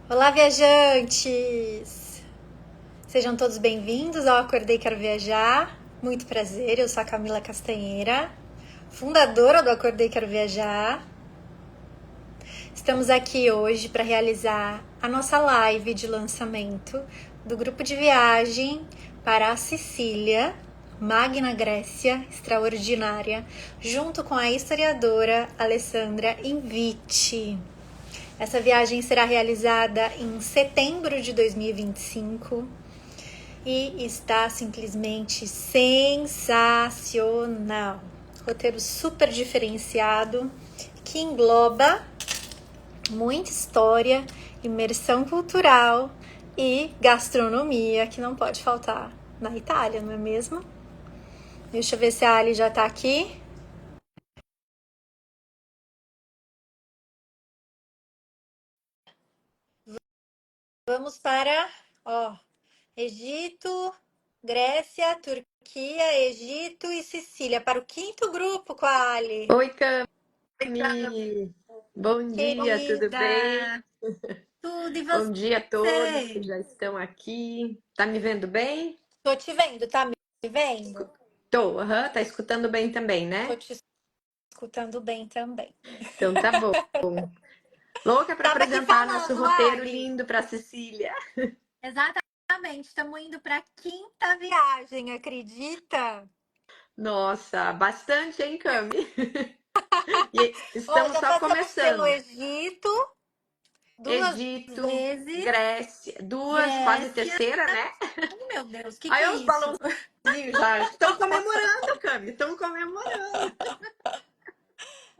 Olá, viajantes! Sejam todos bem-vindos ao Acordei Quero Viajar. Muito prazer, eu sou a Camila Castanheira, fundadora do Acordei Quero Viajar. Estamos aqui hoje para realizar a nossa live de lançamento do grupo de viagem para a Sicília, Magna Grécia Extraordinária, junto com a historiadora Alessandra Inviti. Essa viagem será realizada em setembro de 2025 e está simplesmente sensacional. Roteiro super diferenciado que engloba muita história, imersão cultural e gastronomia que não pode faltar na Itália, não é mesmo? Deixa eu ver se a Ali já tá aqui. Vamos para, Egito, Grécia, Turquia, Egito e Sicília, para o quinto grupo com a Ali. Oi, Cami! Bom dia, tudo bem? Querida, tudo e Bom dia a todos que você? já estão aqui. Tá me vendo bem? Tô te vendo, tá me vendo? Tô, aham, tá escutando bem também, Tô né? te escutando bem também. Então tá bom. Louca para Tava aqui apresentar nosso falando, roteiro Ali. lindo para Sicília. Exatamente, estamos indo para a quinta viagem, acredita? Nossa, bastante, hein, Cami? E Ó, estamos já só passamos pelo começando. Egito duas Egito, vezes, Grécia, duas, quase Grécia. terceira, né? Oh, meu Deus, o que que Aí é os isso? balãozinhos já estão comemorando, Cami, estão comemorando.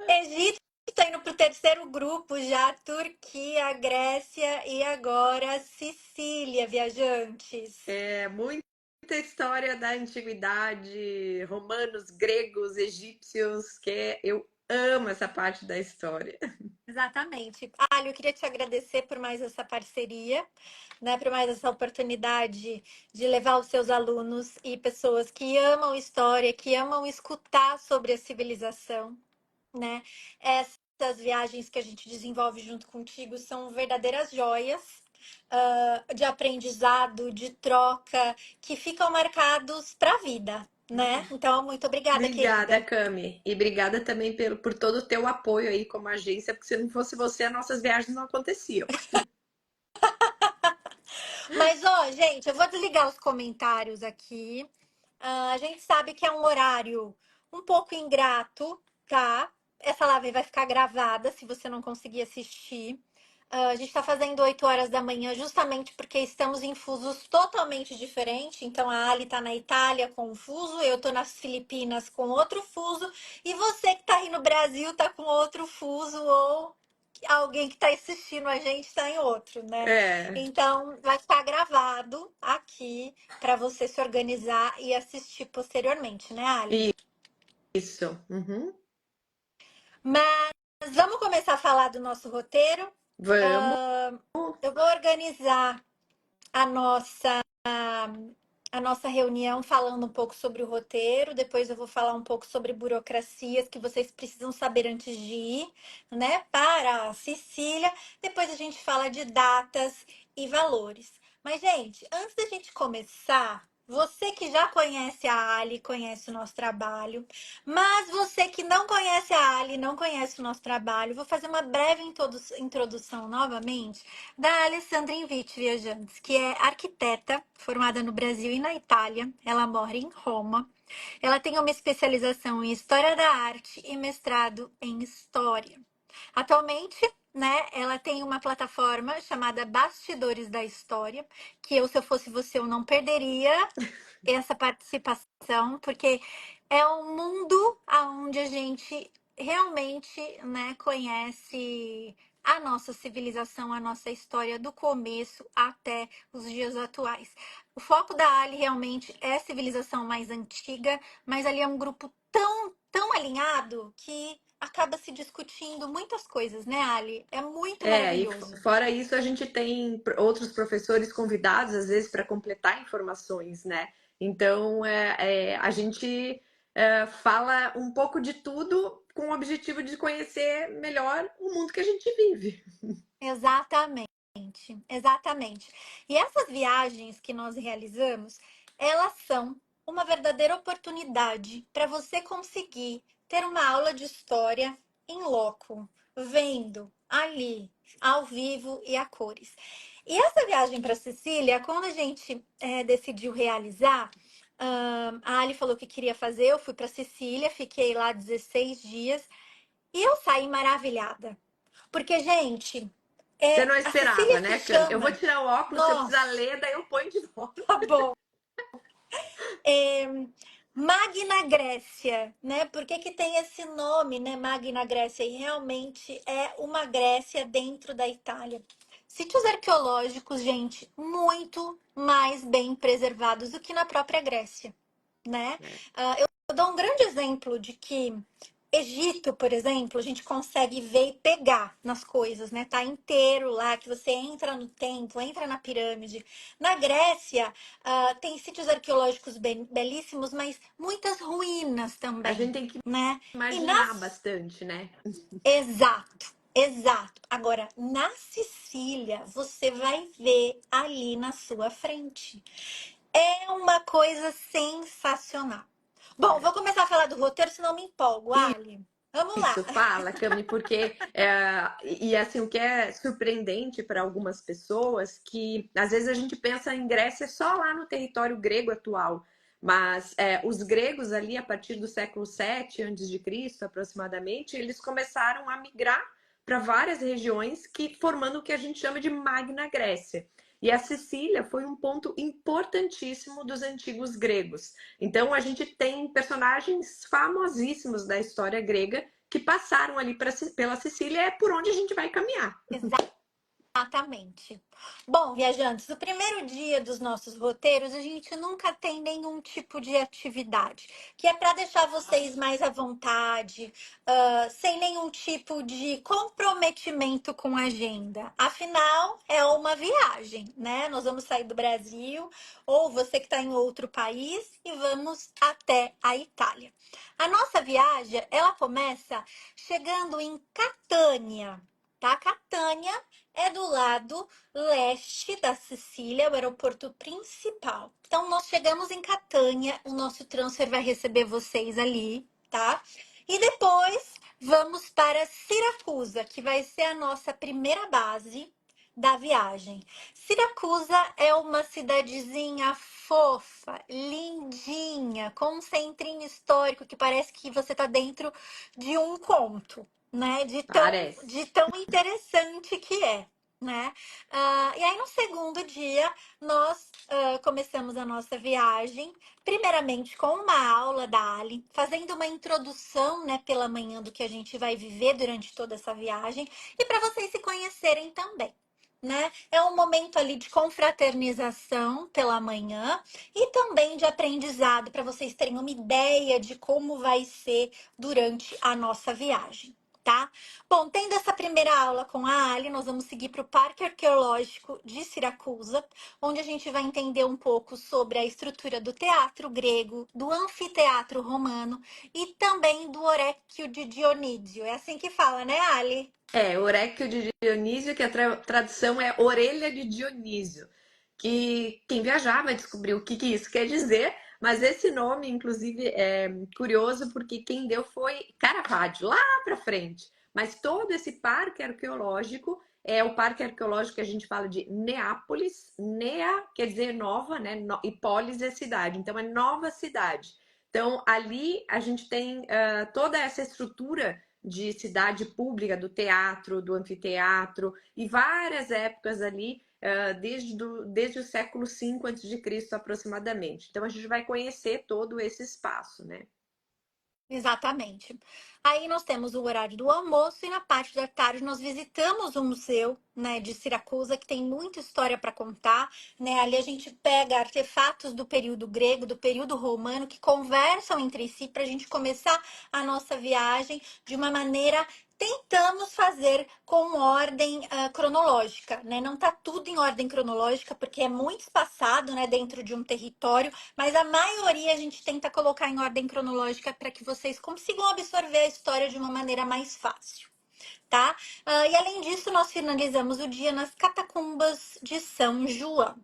Egito está indo para o terceiro grupo já, Turquia, Grécia e agora Sicília, viajantes. É muita história da antiguidade, romanos, gregos, egípcios, eu amo essa parte da história. Exatamente. Ali, eu queria te agradecer por mais essa parceria, né, por mais essa oportunidade de levar os seus alunos e pessoas que amam história, que amam escutar sobre a civilização, né? Essas viagens que a gente desenvolve junto contigo são verdadeiras joias, de aprendizado, de troca, que ficam marcados para a vida, né? Então, muito obrigada, Obrigada, querida. Cami. E obrigada também por todo o teu apoio aí como agência, porque se não fosse você, as nossas viagens não aconteciam. Mas, ó, gente, eu vou desligar os comentários aqui. A gente sabe que é um horário um pouco ingrato, tá? Essa live vai ficar gravada se você não conseguir assistir. A gente está fazendo 8 horas da manhã justamente porque estamos em fusos totalmente diferentes. Então a Ali está na Itália com um fuso, eu estou nas Filipinas com outro fuso, e você que está aí no Brasil está com outro fuso, ou alguém que está assistindo a gente está em outro, né? É, Então vai ficar gravado aqui para você se organizar e assistir posteriormente, né, Ali? isso. Uhum. Mas vamos começar a falar do nosso roteiro. Vamos. Eu vou organizar a nossa a nossa reunião falando um pouco sobre o roteiro, depois eu vou falar um pouco sobre burocracias que vocês precisam saber antes de ir, né, para a Sicília. Depois a gente fala de datas e valores. Mas, gente, antes da gente começar, você que já conhece a Ali, conhece o nosso trabalho, mas você que não conhece a Ali, não conhece o nosso trabalho, vou fazer uma breve introdução novamente da Alessandra Inviti Viajantes, que é arquiteta formada no Brasil e na Itália. Ela mora em Roma. Ela tem uma especialização em História da Arte e mestrado em História. Atualmente, né, ela tem uma plataforma chamada Bastidores da História, que eu, se eu fosse você, eu não perderia essa participação, porque é um mundo onde a gente realmente, né, conhece a nossa civilização, a nossa história do começo até os dias atuais. O foco da Ali realmente é a civilização mais antiga, mas ali é um grupo tão alinhado que acaba se discutindo muitas coisas, né, Ali? É muito E maravilhoso. fora isso, a gente tem outros professores convidados, às vezes, para completar informações, né? Então, a gente fala um pouco de tudo com o objetivo de conhecer melhor o mundo que a gente vive. Exatamente. exatamente. E essas viagens que nós realizamos, elas são uma verdadeira oportunidade para você conseguir ter uma aula de história em loco, vendo ali, ao vivo e a cores. E essa viagem para Sicília, quando a gente decidiu realizar, a Ali falou que queria fazer, eu fui para Sicília, fiquei lá 16 dias e eu saí maravilhada. Porque, gente, Você não a Sicília esperava, se né, Cami? Eu vou chama. tirar o óculos, se eu precisar Nossa, ler, daí eu ponho de novo. tá bom. É, Magna Grécia, né? Por que que tem esse nome, né? Magna Grécia? E realmente é uma Grécia dentro da Itália. Sítios arqueológicos, gente, muito mais bem preservados do que na própria Grécia, né? É. Eu dou um grande exemplo de que Egito, por exemplo, a gente consegue ver e pegar nas coisas, né? Tá inteiro lá, que você entra no templo, entra na pirâmide. Na Grécia, tem sítios arqueológicos belíssimos, mas muitas ruínas A também, gente tem que né? E imaginar nas... bastante, né? Exato, exato. Agora, na Sicília, você vai ver ali na sua frente. É uma coisa sensacional. Bom, vou começar a falar do roteiro, senão me empolgo, Ali. Vamos lá. Isso, fala, Cami, porque assim, o que é surpreendente para algumas pessoas que às vezes a gente pensa em Grécia só lá no território grego atual, mas os gregos ali a partir do século VII antes de Cristo, aproximadamente, eles começaram a migrar para várias regiões que formando o que a gente chama de Magna Grécia. E a Sicília foi um ponto importantíssimo dos antigos gregos. Então a gente tem personagens famosíssimos da história grega que passaram ali pela Sicília, é por onde a gente vai caminhar. Exatamente. Bom, viajantes, o primeiro dia dos nossos roteiros, a gente nunca tem nenhum tipo de atividade, que é para deixar vocês mais à vontade, sem nenhum tipo de comprometimento com a agenda. Afinal, é uma viagem, né? Nós vamos sair do Brasil, ou você que está em outro país, e vamos até a Itália. A nossa viagem, ela começa chegando em Catânia, tá? Catânia é do lado leste da Sicília, o aeroporto principal. Então, nós chegamos em Catânia, o nosso transfer vai receber vocês ali, tá? E depois vamos para Siracusa, que vai ser a nossa primeira base da viagem. Siracusa é uma cidadezinha fofa, lindinha, com um centrinho histórico que parece que você está dentro de um conto, né? Parece. De tão interessante que é, né? E aí, no segundo dia, nós começamos a nossa viagem, primeiramente com uma aula da Ali, fazendo uma introdução, né, pela manhã do que a gente vai viver durante toda essa viagem e para vocês se conhecerem também. Né? É um momento ali de confraternização pela manhã e também de aprendizado para vocês terem uma ideia de como vai ser durante a nossa viagem, tá? Bom, tendo essa primeira aula com a Ali, nós vamos seguir para o Parque Arqueológico de Siracusa, onde a gente vai entender um pouco sobre a estrutura do teatro grego, do anfiteatro romano e também do Oréquio de Dionísio. É assim que fala, né, Ali? Oréquio de Dionísio, que a tradução é orelha de Dionísio, que quem viajar vai descobrir o que, que isso quer dizer, mas esse nome, inclusive, é curioso porque quem deu foi Caravaggio, lá para frente. Mas todo esse parque arqueológico é o parque arqueológico que a gente fala de Neápolis. Nea quer dizer nova, né? E polis é cidade, então é nova cidade. Então ali a gente tem toda essa estrutura de cidade pública, do teatro, do anfiteatro, e várias épocas ali, desde o século V a.C. aproximadamente. Então a gente vai conhecer todo esse espaço, né? Exatamente. Aí nós temos o horário do almoço e na parte da tarde nós visitamos o museu, né, de Siracusa, que tem muita história para contar, né? Ali a gente pega artefatos do período grego, do período romano, que conversam entre si para a gente começar a nossa viagem de uma maneira tentamos fazer com ordem cronológica, né? Não tá tudo em ordem cronológica porque é muito espaçado, né, dentro de um território, mas a maioria a gente tenta colocar em ordem cronológica para que vocês consigam absorver a história de uma maneira mais fácil. tá? E além disso, nós finalizamos o dia nas catacumbas de São João.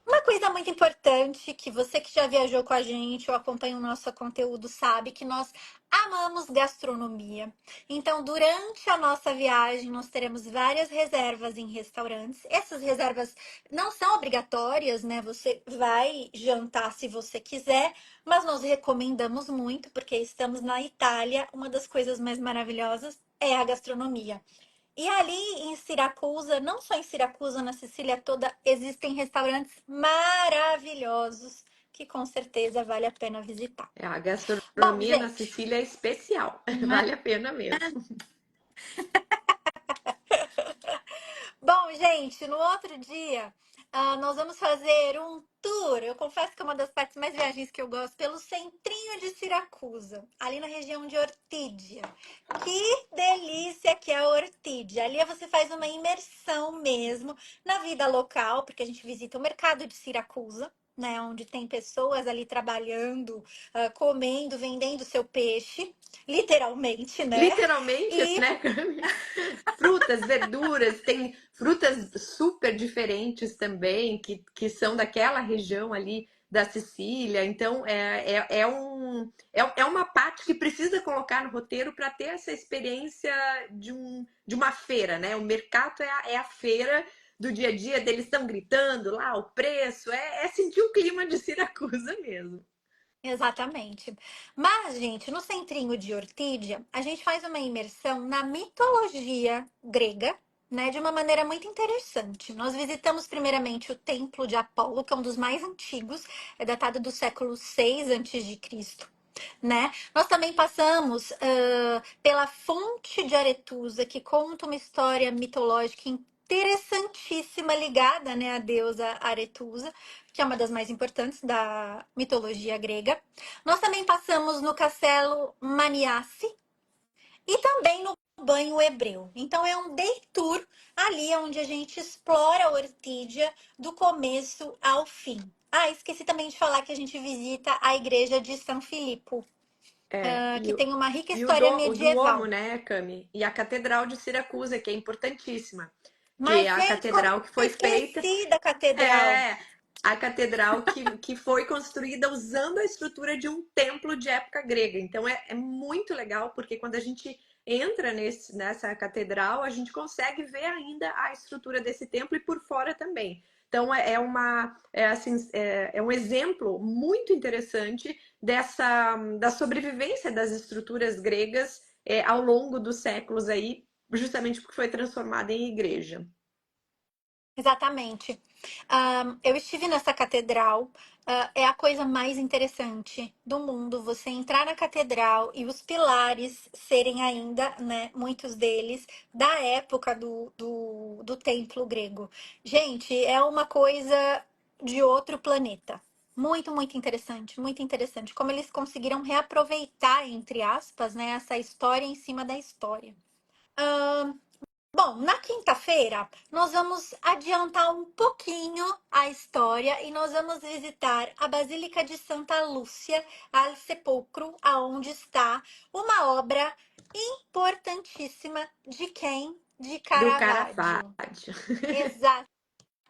Uma coisa muito importante que você que já viajou com a gente ou acompanha o nosso conteúdo sabe que nós amamos gastronomia. Então, durante a nossa viagem, nós teremos várias reservas em restaurantes. Essas reservas não são obrigatórias, né? Você vai jantar se você quiser, mas nós recomendamos muito porque estamos na Itália. Uma das coisas mais maravilhosas é a gastronomia. E ali em Siracusa, não só em Siracusa, na Sicília toda, existem restaurantes maravilhosos que com certeza vale a pena visitar. A Bom, gastronomia na gente, Sicília é especial, mas vale a pena mesmo. bom, gente, no outro dia, nós vamos fazer um tour. Eu confesso que é uma das partes mais viagens que eu gosto, pelo centrinho de Siracusa, ali na região de Ortígia. Que delícia que é a Ortígia! Ali você faz uma imersão mesmo na vida local, porque a gente visita o mercado de Siracusa. Né, onde tem pessoas ali trabalhando, comendo, vendendo seu peixe, literalmente, né? Literalmente, E né, Cami? Frutas, verduras, tem frutas super diferentes também, que são daquela região ali da Sicília. Então, é uma parte que precisa colocar no roteiro para ter essa experiência de uma feira, né? O mercado é a feira do dia a dia, deles estão gritando lá, o preço, é sentir o clima de Siracusa mesmo. exatamente. Mas, gente, no centrinho de Ortídia, a gente faz uma imersão na mitologia grega, né, de uma maneira muito interessante. Nós visitamos primeiramente o Templo de Apolo, que é um dos mais antigos, é datado do século 6 antes de Cristo. Né? Nós também passamos pela fonte de Aretusa, que conta uma história mitológica interessantíssima ligada, né, à deusa Aretusa, que é uma das mais importantes da mitologia grega. Nós também passamos no Castelo Maniasse e também no Banho Hebreu. Então é um day tour ali onde a gente explora a Ortídia do começo ao fim. Esqueci também de falar que a gente visita a igreja de São Filipe, É, que tem uma rica e história o Duomo, medieval. né, Cami? E a Catedral de Siracusa, que é importantíssima, que Mas, é a gente, como catedral que eu foi feita, esqueci da catedral? é a catedral que foi construída usando a estrutura de um templo de época grega. Então é muito legal, porque quando a gente entra nessa catedral, a gente consegue ver ainda a estrutura desse templo e por fora também. Então é um exemplo muito interessante da sobrevivência das estruturas gregas ao longo dos séculos aí, justamente porque foi transformada em igreja. Exatamente. Eu estive nessa catedral. É a coisa mais interessante do mundo. Você entrar na catedral e os pilares serem ainda, né, muitos deles, da época do templo grego. Gente, é uma coisa de outro planeta. Muito, muito interessante, muito interessante. Como eles conseguiram reaproveitar, entre aspas, né, essa história em cima da história. Bom, na quinta-feira, nós vamos adiantar um pouquinho a história e nós vamos visitar a Basílica de Santa Lúcia al Sepulcro, aonde está uma obra importantíssima de quem? De Do Caravaggio. Caravaggio.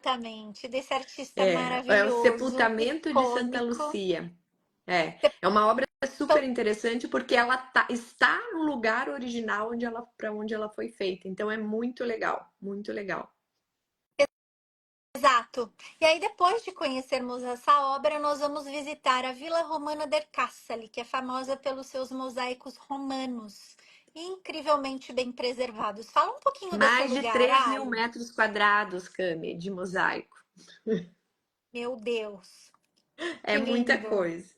Exatamente, desse artista É o maravilhoso, sepultamento de Santa icônico. Lucia. É uma obra super interessante porque ela está no lugar original para onde ela foi feita. Então é muito legal, muito legal. Exato. E aí, depois de conhecermos essa obra, nós vamos visitar a Vila Romana del Cassali, que é famosa pelos seus mosaicos romanos, incrivelmente bem preservados. Fala um pouquinho desse Mais de lugar, 3.000 Ai. metros quadrados, Cami, de mosaico. Meu Deus, É que muita lindo. coisa.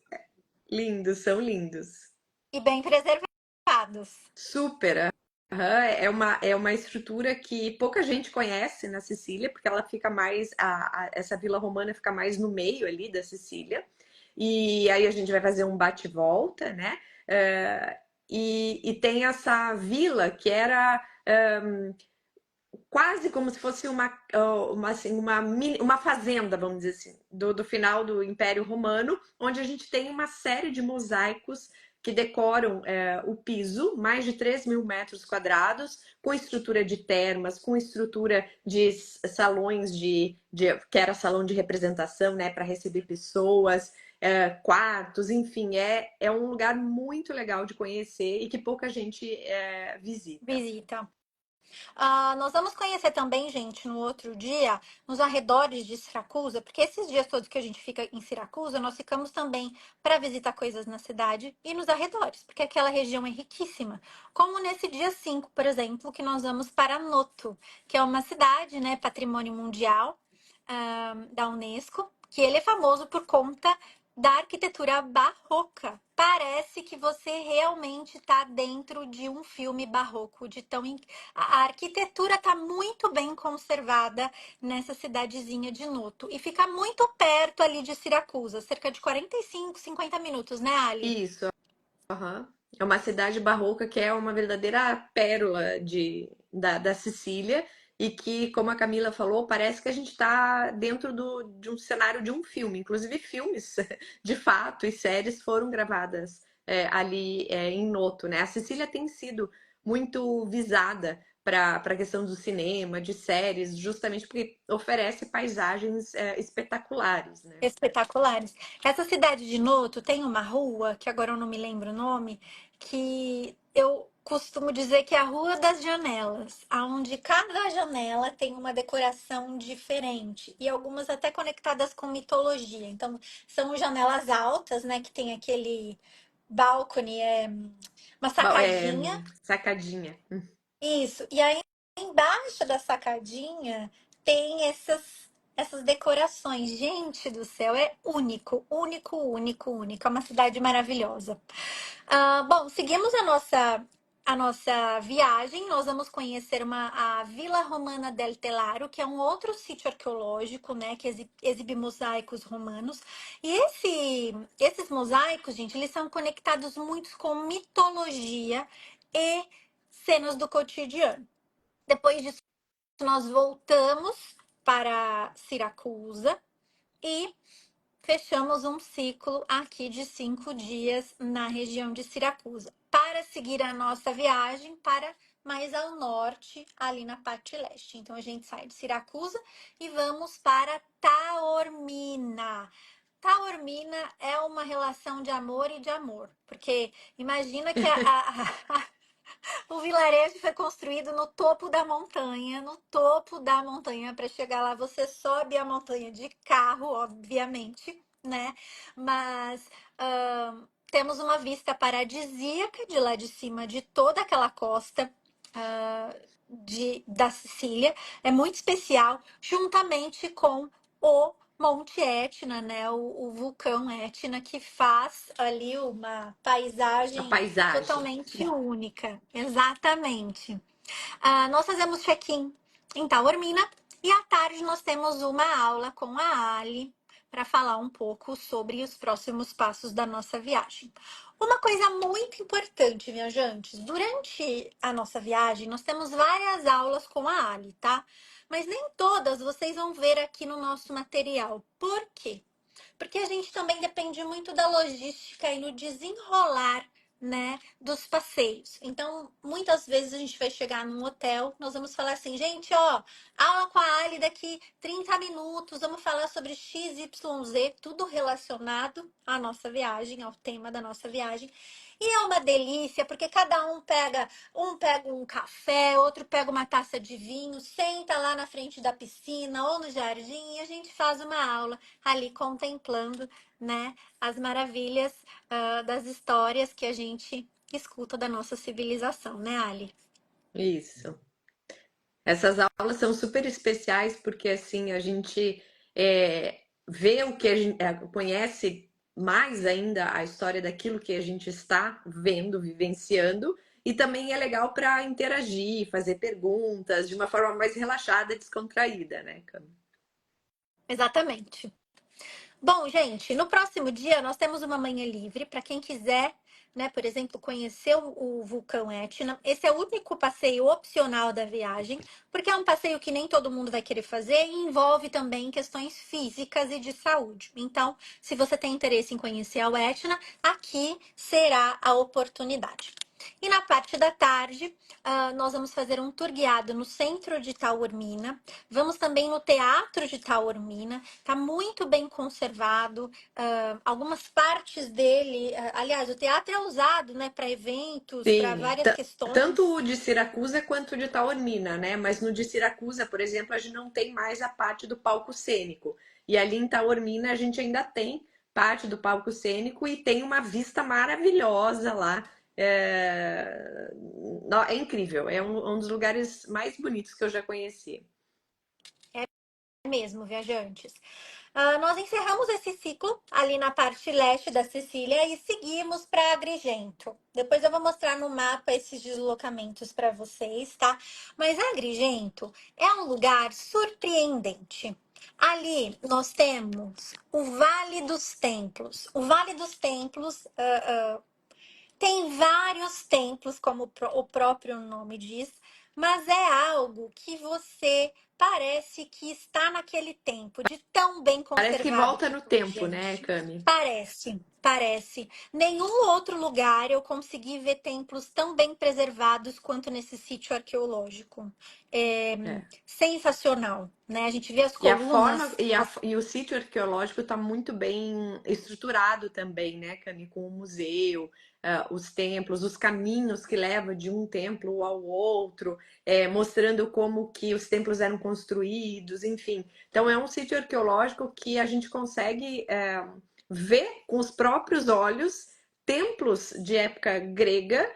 Lindos, são lindos. E bem preservados. Super. Aham, é uma estrutura que pouca gente conhece na Sicília, porque ela fica mais. Essa Vila Romana fica mais no meio ali da Sicília. E aí a gente vai fazer um bate-volta, né? E tem essa vila que era quase como se fosse uma fazenda, vamos dizer assim, do final do Império Romano, onde a gente tem uma série de mosaicos que decoram o piso, mais de 3.000 metros quadrados, com estrutura de termas, com estrutura de salões que era salão de representação, né, para receber pessoas, quartos, enfim, é um lugar muito legal de conhecer e que pouca gente visita. Visita. Nós vamos conhecer também, gente, no outro dia, nos arredores de Siracusa, porque esses dias todos que a gente fica em Siracusa, nós ficamos também para visitar coisas na cidade e nos arredores, porque aquela região é riquíssima. Como nesse dia 5, por exemplo, que nós vamos para Noto, que é uma cidade, né, patrimônio mundial, da Unesco, que ele é famoso por conta da arquitetura barroca. Parece que você realmente está dentro de um filme barroco, de tão a arquitetura está muito bem conservada nessa cidadezinha de Noto e fica muito perto ali de Siracusa, cerca de 45, 50 minutos, né, Ali? Isso. Aham. É uma cidade barroca que é uma verdadeira pérola da Sicília e que, como a Camila falou, parece que a gente está dentro de um cenário de um filme. Inclusive, filmes de fato e séries foram gravadas ali em Noto, né? A Sicília tem sido muito visada para a questão do cinema, de séries, justamente porque oferece paisagens espetaculares, né? Espetaculares. Essa cidade de Noto tem uma rua, que agora eu não me lembro o nome, que eu costumo dizer que é a Rua das Janelas, aonde cada janela tem uma decoração diferente e algumas até conectadas com mitologia. Então, são janelas altas, né, que tem aquele balcone, uma É, sacadinha. sacadinha. Isso. E aí, embaixo da sacadinha, tem essas decorações. Gente do céu, é único, único, único, único. É uma cidade maravilhosa. Bom, seguimos a nossa viagem. Nós vamos conhecer a Vila Romana del Telaro, que é um outro sítio arqueológico, né, que exibe mosaicos romanos. E esses mosaicos, gente, eles são conectados muito com mitologia e cenas do cotidiano. Depois disso, nós voltamos para Siracusa e fechamos um ciclo aqui de 5 dias na região de Siracusa, para seguir a nossa viagem para mais ao norte, ali na parte leste. Então, a gente sai de Siracusa e vamos para Taormina. Taormina é uma relação de amor e de amor, porque imagina que o vilarejo foi construído no topo da montanha, no topo da montanha. Para chegar lá, você sobe a montanha de carro, obviamente, né? Mas temos uma vista paradisíaca de lá de cima, de toda aquela costa. Da Sicília, é muito especial, juntamente com o Monte Etna, né? O vulcão Etna, que faz ali uma A paisagem paisagem. totalmente única. Exatamente. Nós fazemos check-in em Taormina e à tarde nós temos uma aula com a Ali para falar um pouco sobre os próximos passos da nossa viagem. Uma coisa muito importante, viajantes, durante a nossa viagem nós temos várias aulas com a Ali, tá? Mas nem todas vocês vão ver aqui no nosso material. Por quê? Porque a gente também depende muito da logística e no desenrolar, né, dos passeios. Então, muitas vezes a gente vai chegar num hotel, nós vamos falar assim, gente, ó, aula com a Ali daqui 30 minutos, vamos falar sobre X, Y, Z, tudo relacionado à nossa viagem, ao tema da nossa viagem. E é uma delícia, porque cada um pega um café, outro pega uma taça de vinho, senta lá na frente da piscina ou no jardim e a gente faz uma aula ali contemplando, né, as maravilhas das histórias que a gente escuta da nossa civilização, né, Ali? Isso. Essas aulas são super especiais porque assim a gente vê o que a gente conhece mais ainda a história daquilo que a gente está vendo, vivenciando, e também é legal para interagir, fazer perguntas de uma forma mais relaxada, descontraída, né, Cami? Exatamente. Bom, gente, no próximo dia nós temos uma manhã livre para quem quiser, né? Por exemplo, conhecer o vulcão Etna. Esse é o único passeio opcional da viagem, porque é um passeio que nem todo mundo vai querer fazer e envolve também questões físicas e de saúde. Então, se você tem interesse em conhecer o Etna, aqui será a oportunidade. E na parte da tarde, nós vamos fazer um tour guiado no centro de Taormina. Vamos também no Teatro de Taormina. Está muito bem conservado. Algumas partes dele, aliás, o teatro é usado, né, para eventos, para Sim, várias tanto questões. o de Siracusa quanto o de Taormina, né? Mas no de Siracusa, por exemplo, a gente não tem mais a parte do palco cênico. E ali em Taormina a gente ainda tem parte do palco cênico e tem uma vista maravilhosa lá. É incrível, é um dos lugares mais bonitos que eu já conheci. Mesmo, viajantes. Nós encerramos esse ciclo ali na parte leste da Sicília e seguimos para Agrigento. Depois eu vou mostrar no mapa esses deslocamentos para vocês, tá? Mas Agrigento é um lugar surpreendente. Ali nós temos o Vale dos Templos. O Vale dos Templos tem vários templos, como o próprio nome diz, mas é algo que você parece que está naquele tempo, de tão bem Parece que conservado volta que no foi, tempo, né, gente. Cami? Parece, parece. Nenhum outro lugar eu consegui ver templos tão bem preservados quanto nesse sítio arqueológico. É É. sensacional, né? A gente vê as E a forma colunas. e o sítio arqueológico está muito bem estruturado também, né, Cami? Com o museu, os templos, os caminhos que levam de um templo ao outro, mostrando como que os templos eram construídos, enfim. Então é um sítio arqueológico que a gente consegue ver com os próprios olhos templos de época grega,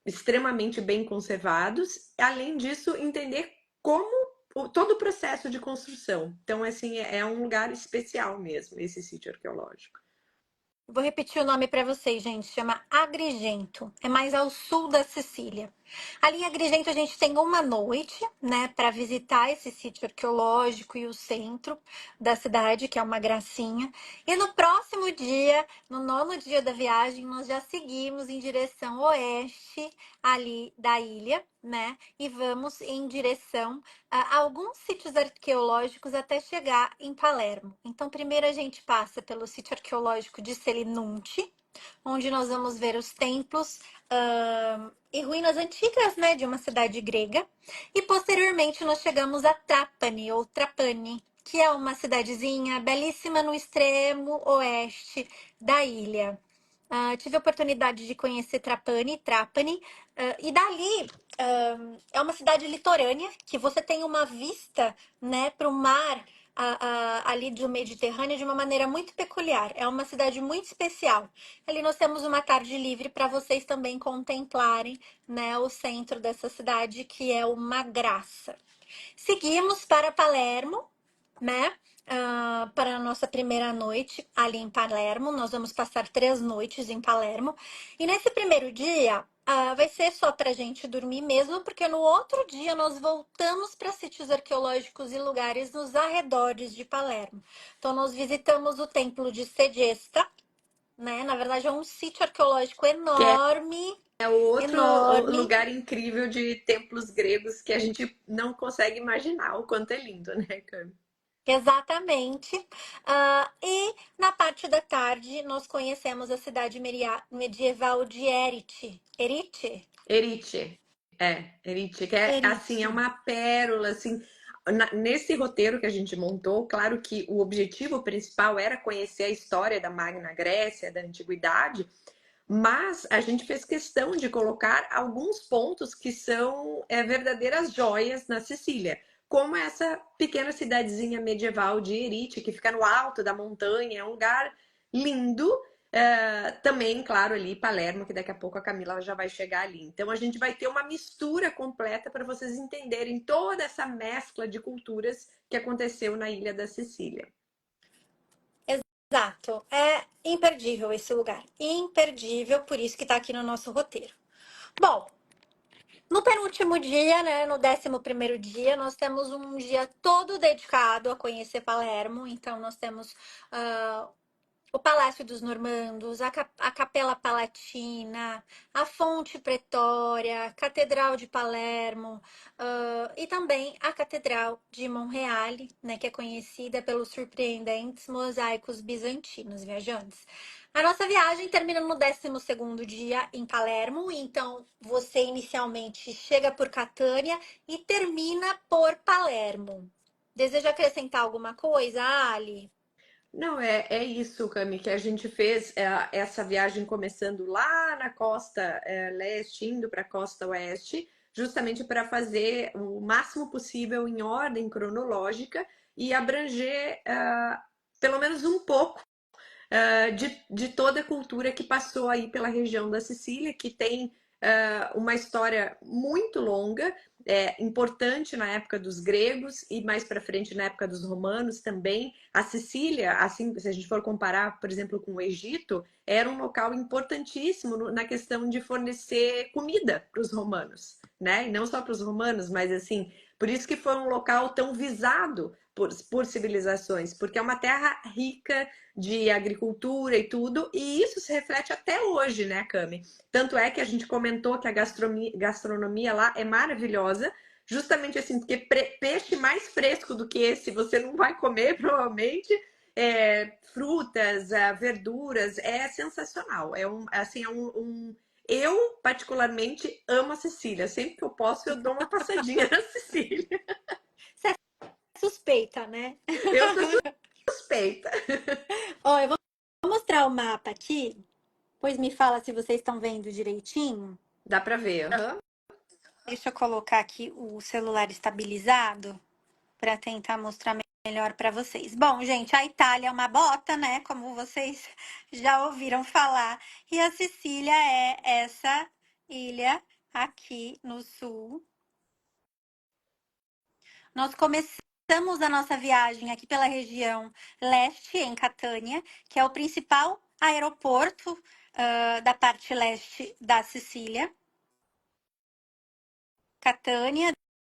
extremamente bem conservados. Além disso, entender como todo o processo de construção. Então, assim, é um lugar especial mesmo, esse sítio arqueológico. Vou repetir o nome para vocês, gente. Chama Agrigento. É mais ao sul da Sicília. Ali em Agrigento a gente tem uma noite, né, para visitar esse sítio arqueológico e o centro da cidade, que é uma gracinha. E no próximo dia, no nono dia da viagem, nós já seguimos em direção oeste ali da ilha, né? E vamos em direção a alguns sítios arqueológicos até chegar em Palermo. Então, primeiro a gente passa pelo sítio arqueológico de Selinunte, onde nós vamos ver os templos e ruínas antigas, né, de uma cidade grega. E posteriormente nós chegamos a Trapani, ou Trapani, que é uma cidadezinha belíssima no extremo oeste da ilha. Tive a oportunidade de conhecer Trapani, e dali é uma cidade litorânea que você tem uma vista, né, para o mar ali do Mediterrâneo de uma maneira muito peculiar. É uma cidade muito especial. Ali nós temos uma tarde livre para vocês também contemplarem, né, o centro dessa cidade, que é uma graça. Seguimos para Palermo, né? Para a nossa primeira noite ali em Palermo. Nós vamos passar 3 noites em Palermo. E nesse primeiro dia, vai ser só para a gente dormir mesmo, porque no outro dia nós voltamos para sítios arqueológicos e lugares nos arredores de Palermo. Então, nós visitamos o Templo de Segesta, né? Na verdade, é um sítio arqueológico Que enorme, é outro enorme. lugar incrível de templos gregos que a gente não consegue imaginar o quanto é lindo, né, Cami? Exatamente. E na parte da tarde, nós conhecemos a cidade medieval de Erite. Erite? Erite. Erite, que é assim, é Erite. uma pérola, assim. Nesse roteiro que a gente montou, claro que o objetivo principal era conhecer a história da Magna Grécia, da Antiguidade, mas a gente fez questão de colocar alguns pontos que são verdadeiras joias na Sicília, como essa pequena cidadezinha medieval de Erite, que fica no alto da montanha, é um lugar lindo. Também, claro, ali Palermo, que daqui a pouco a Camila já vai chegar ali. Então a gente vai ter uma mistura completa para vocês entenderem toda essa mescla de culturas que aconteceu na ilha da Sicília. Exato. É imperdível esse lugar. Imperdível, por isso que está aqui no nosso roteiro. Bom, no penúltimo dia, né, no 11º dia, nós temos um dia todo dedicado a conhecer Palermo. Então, nós temos o Palácio dos Normandos, a Capela Palatina, a Fonte Pretória, a Catedral de Palermo, e também a Catedral de Monreale, né, que é conhecida pelos surpreendentes mosaicos bizantinos, viajantes. A nossa viagem termina no 12º dia em Palermo, então você inicialmente chega por Catânia e termina por Palermo. Deseja acrescentar alguma coisa, Ali? Não, é isso, Cami, que a gente fez essa viagem começando lá na costa leste, indo para a costa oeste, justamente para fazer o máximo possível em ordem cronológica e abranger pelo menos um pouco de toda a cultura que passou aí pela região da Sicília, que tem uma história muito longa, importante na época dos gregos e mais para frente na época dos romanos também. A Sicília, assim, se a gente for comparar, por exemplo, com o Egito, era um local importantíssimo na questão de fornecer comida para os romanos, né? E não só para os romanos, mas assim, por isso que foi um local tão visado por civilizações, porque é uma terra rica de agricultura e tudo, e isso se reflete até hoje, né, Cami? Tanto é que a gente comentou que a gastronomia lá é maravilhosa, justamente assim, porque peixe mais fresco do que esse você não vai comer, provavelmente. Frutas, verduras, é sensacional. Eu, particularmente, amo a Sicília. Sempre que eu posso, eu dou uma passadinha na Sicília. Você é suspeita, né? Eu sou suspeita. Ó, eu vou mostrar o mapa aqui, pois me fala se vocês estão vendo direitinho. Dá pra ver, uhum. Deixa eu colocar aqui o celular estabilizado para tentar mostrar melhor para vocês. Bom, gente, a Itália é uma bota, né? Como vocês já ouviram falar. E a Sicília é essa ilha aqui no sul. Nós começamos a nossa viagem aqui pela região leste, em Catânia, que é o principal aeroporto da parte leste da Sicília. Catânia,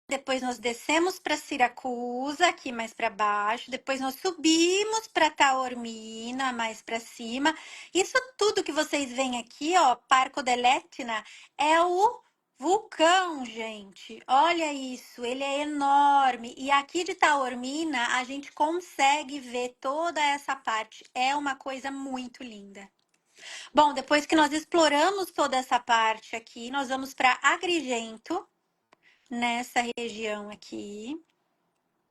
depois nós descemos para Siracusa, aqui mais para baixo, depois nós subimos para Taormina, mais para cima. Isso tudo que vocês veem aqui, ó, Parco dell'Etna, é o vulcão, gente. Olha isso, ele é enorme. E aqui de Taormina, a gente consegue ver toda essa parte. É uma coisa muito linda. Bom, depois que nós exploramos toda essa parte aqui, nós vamos para Agrigento, nessa região aqui.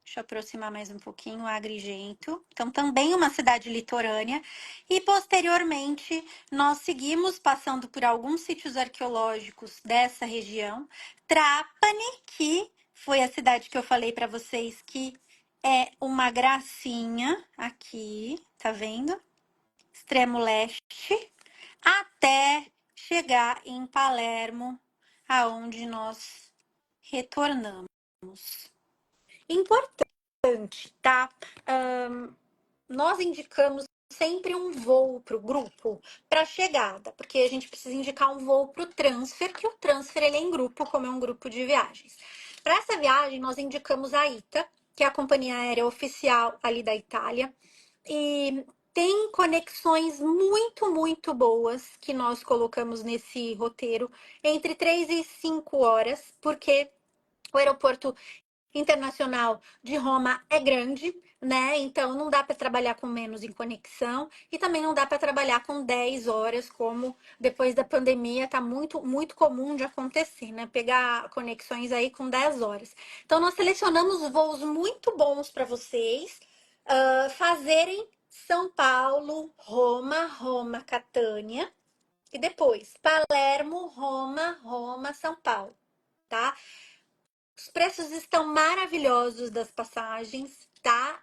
Deixa eu aproximar mais um pouquinho, Agrigento. Então, também uma cidade litorânea. E, posteriormente, nós seguimos passando por alguns sítios arqueológicos dessa região. Trapani, que foi a cidade que eu falei para vocês que é uma gracinha aqui, tá vendo? Extremo leste, até chegar em Palermo, aonde nós retornamos. Importante, tá? Nós indicamos sempre um voo para o grupo para chegada, porque a gente precisa indicar um voo para o transfer, que o transfer ele é em grupo, como é um grupo de viagens. Para essa viagem, nós indicamos a ITA, que é a companhia aérea oficial ali da Itália, e tem conexões muito, muito boas que nós colocamos nesse roteiro entre 3 e 5 horas, porque o aeroporto internacional de Roma é grande, né? Então não dá para trabalhar com menos em conexão e também não dá para trabalhar com 10 horas, como depois da pandemia tá muito, muito comum de acontecer, né? Pegar conexões aí com 10 horas. Então nós selecionamos voos muito bons para vocês fazerem São Paulo, Roma, Roma, Catânia e depois Palermo, Roma, Roma, São Paulo, tá? Os preços estão maravilhosos das passagens, tá?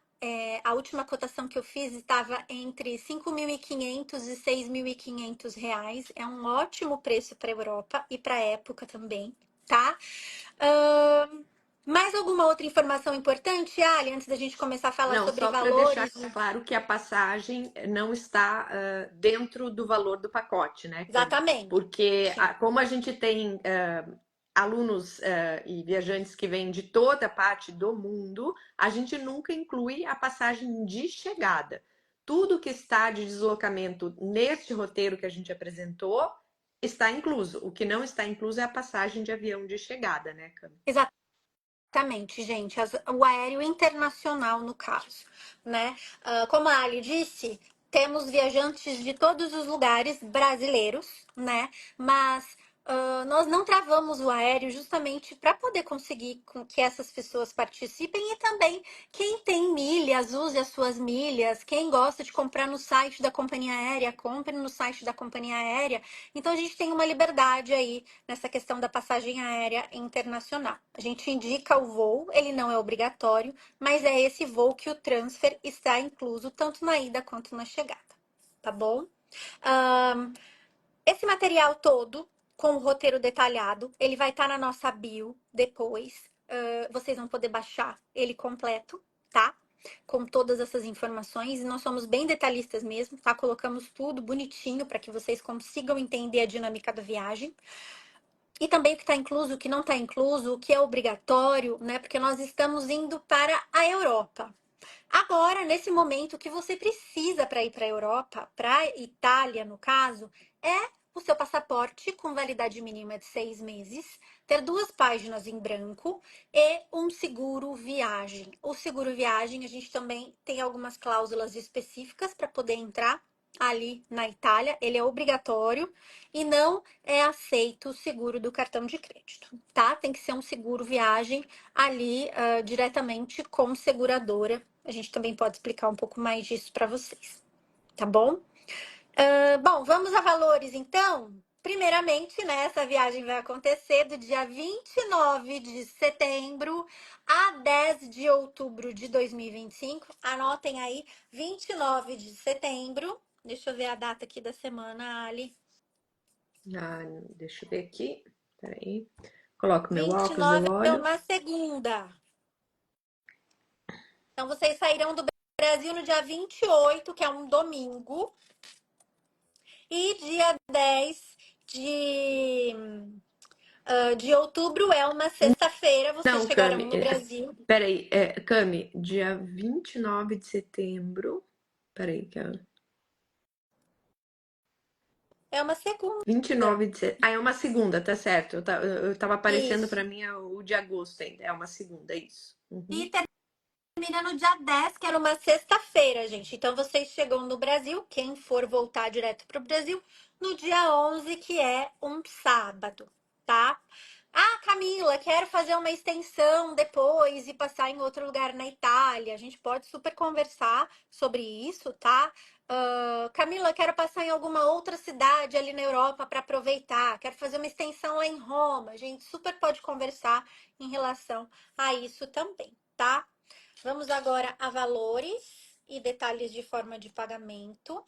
A última cotação que eu fiz estava entre 5.500 e 6.500 reais. É um ótimo preço para a Europa e para a época também, tá? Mais alguma outra informação importante, Ali, antes da gente começar a falar Não, sobre só para deixar valores? claro que a passagem não está dentro do valor do pacote, né, Cami? Exatamente. Porque como a gente tem alunos e viajantes que vêm de toda parte do mundo, a gente nunca inclui a passagem de chegada. tudo que está de deslocamento neste roteiro que a gente apresentou está incluso. O que não está incluso é a passagem de avião de chegada, né, Cami? Exatamente, gente. O aéreo internacional, no caso, né? Como a Ali disse, temos viajantes de todos os lugares brasileiros, né? Mas nós não travamos o aéreo justamente para poder conseguir que essas pessoas participem e também quem tem milhas, use as suas milhas. Quem gosta de comprar no site da companhia aérea, compre no site da companhia aérea. Então a gente tem uma liberdade aí nessa questão da passagem aérea internacional. A gente indica o voo, ele não é obrigatório, mas é esse voo que o transfer está incluso tanto na ida quanto na chegada, tá bom? Esse material todo, com o roteiro detalhado, ele vai estar na nossa bio depois. Vocês vão poder baixar ele completo, tá? Com todas essas informações. E nós somos bem detalhistas mesmo, tá? Colocamos tudo bonitinho para que vocês consigam entender a dinâmica da viagem. E também o que está incluso, o que não está incluso, o que é obrigatório, né? Porque nós estamos indo para a Europa. Agora, nesse momento, o que você precisa para ir para a Europa, para a Itália, no caso, é o seu passaporte com validade mínima de 6 meses, ter 2 páginas em branco e um seguro viagem. O seguro viagem, a gente também tem algumas cláusulas específicas para poder entrar ali na Itália. Ele é obrigatório e não é aceito o seguro do cartão de crédito, tá? Tem que ser um seguro viagem ali diretamente com seguradora. A gente também pode explicar um pouco mais disso para vocês, tá bom? Bom, vamos a valores então. Primeiramente, né, essa viagem vai acontecer do dia 29 de setembro a 10 de outubro de 2025. Anotem aí, 29 de setembro. Deixa eu ver a data aqui da semana, Ali. Ah, deixa eu ver aqui. Peraí. Coloco meu óculos, eu 29 é olho. uma segunda. Então, vocês sairão do Brasil no dia 28, que é um domingo. E dia 10 de outubro é uma sexta-feira. Vocês Não, chegarão Cami, no Brasil. peraí, Cami, dia 29 de setembro. Peraí, Cami. É uma segunda. 29 de setembro. Ah, é uma segunda, tá certo. Eu tava aparecendo Isso. pra mim o de agosto ainda. É uma segunda, é isso. E Uhum. termina no dia 10, que era uma sexta-feira, gente. Então, vocês chegam no Brasil, quem for voltar direto para o Brasil, no dia 11, que é um sábado, tá? Ah, Camila, quero fazer uma extensão depois e passar em outro lugar na Itália. A gente pode super conversar sobre isso, tá? Camila, quero passar em alguma outra cidade ali na Europa para aproveitar. Quero fazer uma extensão lá em Roma. A gente super pode conversar em relação a isso também, tá? Vamos agora a valores e detalhes de forma de pagamento.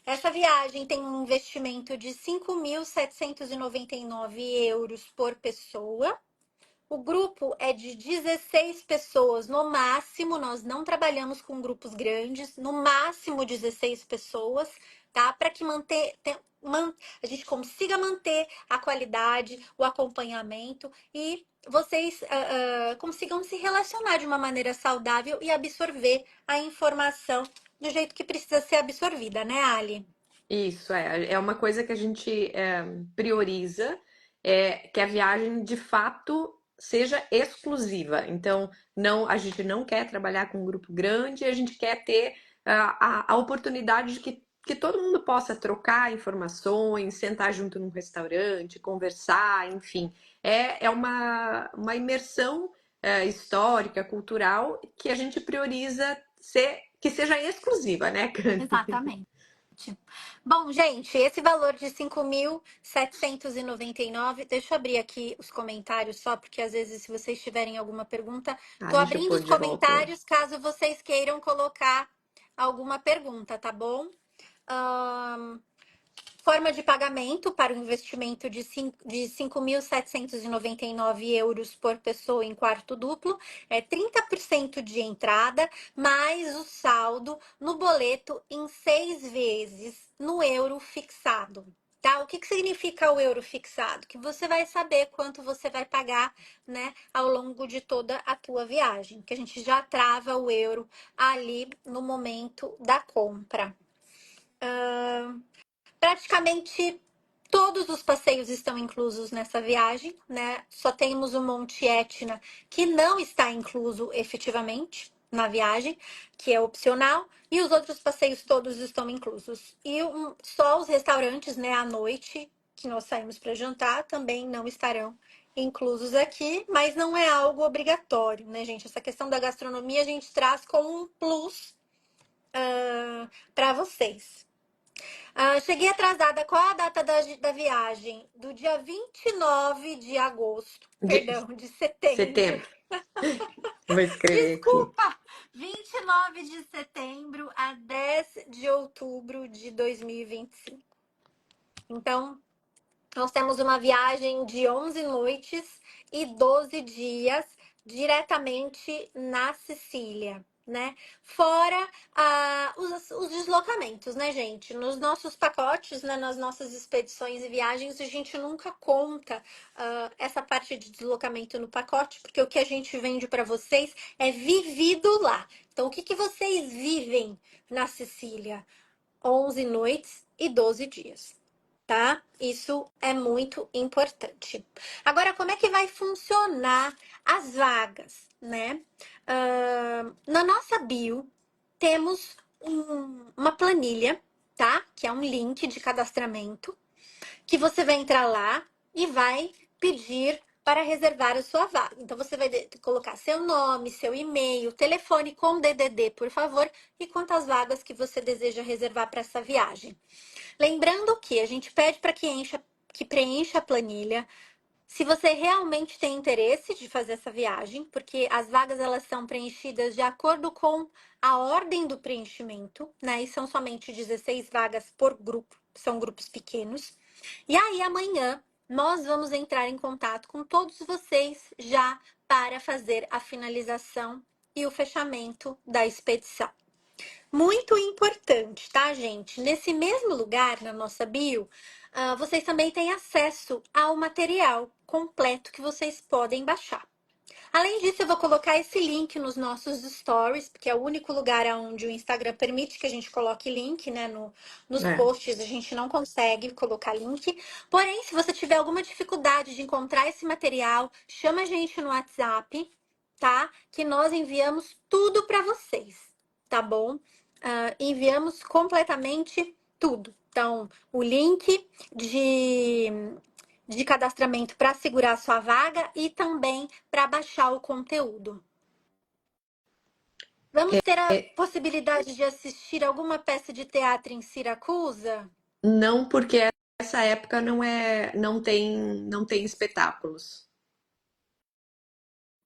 Essa viagem tem um investimento de 5.799 euros por pessoa. O grupo é de 16 pessoas no máximo, nós não trabalhamos com grupos grandes, no máximo 16 pessoas, tá? Para que a gente consiga manter a qualidade, o acompanhamento e vocês consigam se relacionar de uma maneira saudável e absorver a informação do jeito que precisa ser absorvida, né, Ali? Isso, é uma coisa que a gente prioriza, que a viagem de fato seja exclusiva. Então, não, a gente não quer trabalhar com um grupo grande, a gente quer ter a oportunidade de que todo mundo possa trocar informações, sentar junto num restaurante, conversar, enfim. É uma imersão histórica, cultural, que a gente prioriza que seja exclusiva, né, Cami? Exatamente. Bom, gente, esse valor de 5.799, deixa eu abrir aqui os comentários só, porque às vezes se vocês tiverem alguma pergunta, Ah, tô deixa eu abrindo pôr os de volta. comentários caso vocês queiram colocar alguma pergunta, tá bom? Ahn, Forma de pagamento para o investimento de 5.799 euros por pessoa em quarto duplo é 30% de entrada, mais o saldo no boleto em 6 vezes no euro fixado. Tá? O que que significa o euro fixado? Que você vai saber quanto você vai pagar, né, ao longo de toda a tua viagem, que a gente já trava o euro ali no momento da compra. Praticamente todos os passeios estão inclusos nessa viagem, né? Só temos o Monte Etna que não está incluso efetivamente na viagem, que é opcional, e os outros passeios todos estão inclusos. E só os restaurantes, né, à noite que nós saímos para jantar também não estarão inclusos aqui, mas não é algo obrigatório, né, gente? Essa questão da gastronomia a gente traz como um plus para vocês. Cheguei atrasada. Qual é a data da viagem? Do dia 29 de agosto. De Perdão, de setembro. setembro. Vou escrever aqui. Desculpa! 29 de setembro a 10 de outubro de 2025. Então, nós temos uma viagem de 11 noites e 12 dias diretamente na Sicília, né? Fora os deslocamentos, né, gente? Nos nossos pacotes, né, nas nossas expedições e viagens, a gente nunca conta essa parte de deslocamento no pacote, porque o que a gente vende para vocês é vivido lá. Então, o que que vocês vivem na Sicília? 11 noites e 12 dias, tá? Isso é muito importante. Agora, como é que vai funcionar as vagas, né? Na nossa bio, temos uma planilha, tá? Que é um link de cadastramento, que você vai entrar lá e vai pedir para reservar a sua vaga. Então, você vai colocar seu nome, seu e-mail, telefone com DDD, por favor, e quantas vagas que você deseja reservar para essa viagem. Lembrando que a gente pede para que preencha a planilha. Se você realmente tem interesse de fazer essa viagem, porque as vagas elas são preenchidas de acordo com a ordem do preenchimento, né? E são somente 16 vagas por grupo, são grupos pequenos. E aí amanhã nós vamos entrar em contato com todos vocês já para fazer a finalização e o fechamento da expedição. Muito importante, tá, gente? Nesse mesmo lugar, na nossa bio, vocês também têm acesso ao material completo que vocês podem baixar. Além disso, eu vou colocar esse link nos nossos stories, porque é o único lugar onde o Instagram permite que a gente coloque link, né? Nos É. posts a gente não consegue colocar link. Porém, se você tiver alguma dificuldade de encontrar esse material, chama a gente no WhatsApp, tá? Que nós enviamos tudo para vocês, tá bom? Enviamos completamente tudo. Então, o link de cadastramento para segurar a sua vaga e também para baixar o conteúdo. Vamos ter a É, possibilidade de assistir alguma peça de teatro em Siracusa? não, porque essa época não tem espetáculos.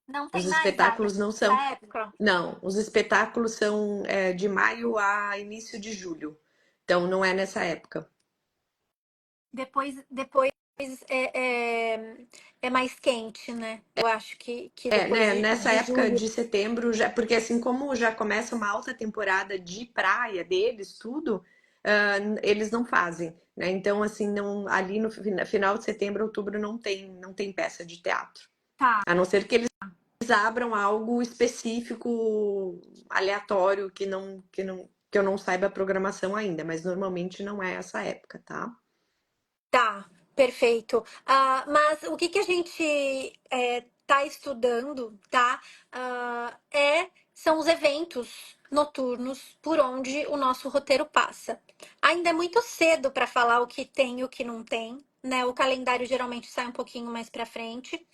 Não Os tem mais vagas espetáculos não nessa são. época? Não, os espetáculos são de maio a início de julho. Então não é nessa época. Depois é mais quente, né? Eu acho que É, depois né? Nessa de época julho. de setembro, já, porque assim como já começa uma alta temporada de praia deles, tudo, eles não fazem, né? Então, assim, não, ali no final de setembro, outubro não tem peça de teatro. Tá, A não ser que eles abram algo específico, aleatório, que eu não saiba a programação ainda, mas normalmente não é essa época, tá? tá, perfeito. Mas o que que a gente tá estudando, tá? São os eventos noturnos por onde o nosso roteiro passa. Ainda é muito cedo para falar o que tem e o que não tem, né? O calendário geralmente sai um pouquinho mais para frente.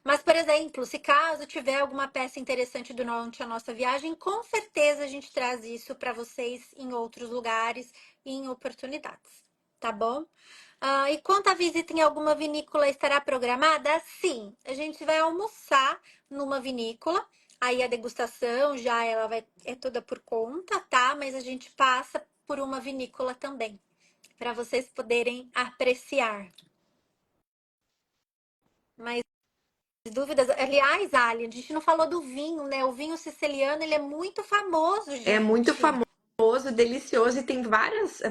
Mas, por exemplo, se caso tiver alguma peça interessante durante a nossa viagem, com certeza a gente traz isso para vocês em outros lugares e em oportunidades, tá bom? E quanto à visita em alguma vinícola estará programada? Sim, a gente vai almoçar numa vinícola. Aí a degustação já ela é toda por conta, tá? Mas a gente passa por uma vinícola também, para vocês poderem apreciar. Mas dúvidas? Aliás, Ali, a gente não falou do vinho, né? O vinho siciliano, ele é muito famoso, É muito gente. famoso. delicioso, e tem várias.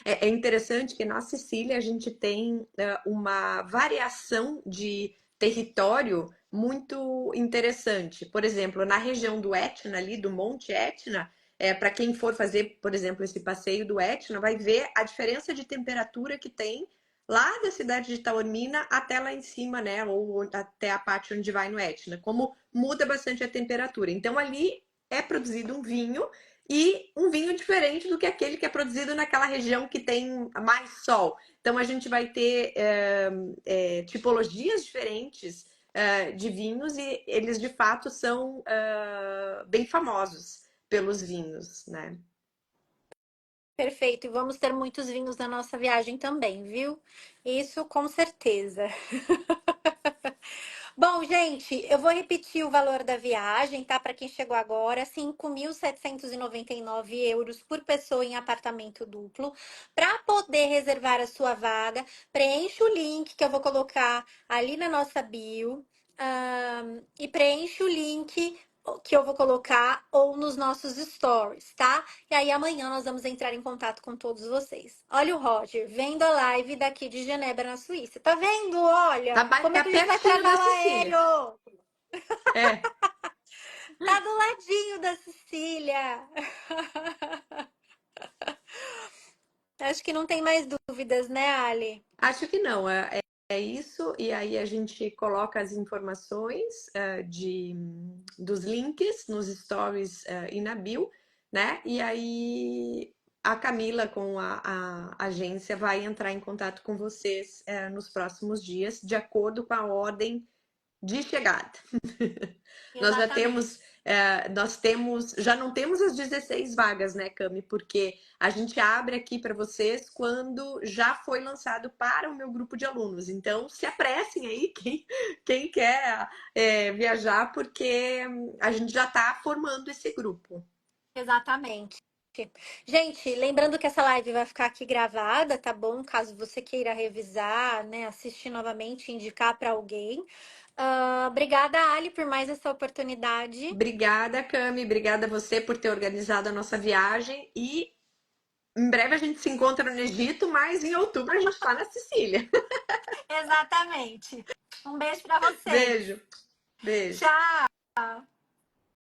É interessante que na Sicília a gente tem uma variação de território muito interessante. Por exemplo, na região do Etna, ali do Monte Etna, para quem for fazer, por exemplo, esse passeio do Etna, vai ver a diferença de temperatura que tem lá da cidade de Taormina até lá em cima, né? Ou até a parte onde vai no Etna, como muda bastante a temperatura. Então ali é produzido um vinho, e um vinho diferente do que aquele que é produzido naquela região que tem mais sol. Então a gente vai ter tipologias diferentes de vinhos, e eles de fato são bem famosos pelos vinhos, né? Perfeito, e vamos ter muitos vinhos na nossa viagem também, viu? Isso com certeza. Bom, gente, eu vou repetir o valor da viagem, tá? Para quem chegou agora, 5.799 euros por pessoa em apartamento duplo. Para poder reservar a sua vaga, preencha o link que eu vou colocar ali na nossa bio, e preencha o link que eu vou colocar ou nos nossos stories, tá? E aí amanhã nós vamos entrar em contato com todos vocês. Olha o Roger, vendo a live daqui de Genebra, na Suíça. Tá vendo? Olha, como é Tá que a gente vai pertinho travar da o Sicília. aéreo? É, Tá do ladinho da Sicília. Acho que não tem mais dúvidas, né, Ali? acho que não. É isso, e aí a gente coloca as informações dos links nos stories e na bio, né? E aí a Camila, com a agência, vai entrar em contato com vocês nos próximos dias, de acordo com a ordem de chegada. Nós já Exatamente. temos, já não temos as 16 vagas, né, Cami? Porque a gente abre aqui para vocês quando já foi lançado para o meu grupo de alunos. Então, se apressem aí, quem quer viajar, porque a gente já está formando esse grupo. Exatamente. Gente, lembrando que essa live vai ficar aqui gravada, tá bom? Caso você queira revisar, né, assistir novamente, indicar para alguém. Obrigada, Ali, por mais essa oportunidade. Obrigada, Cami. Obrigada a você por ter organizado a nossa viagem. E em breve a gente se encontra no Egito, mas em outubro a gente está na Sicília. Exatamente. Um beijo para vocês. Beijo, beijo. Tchau.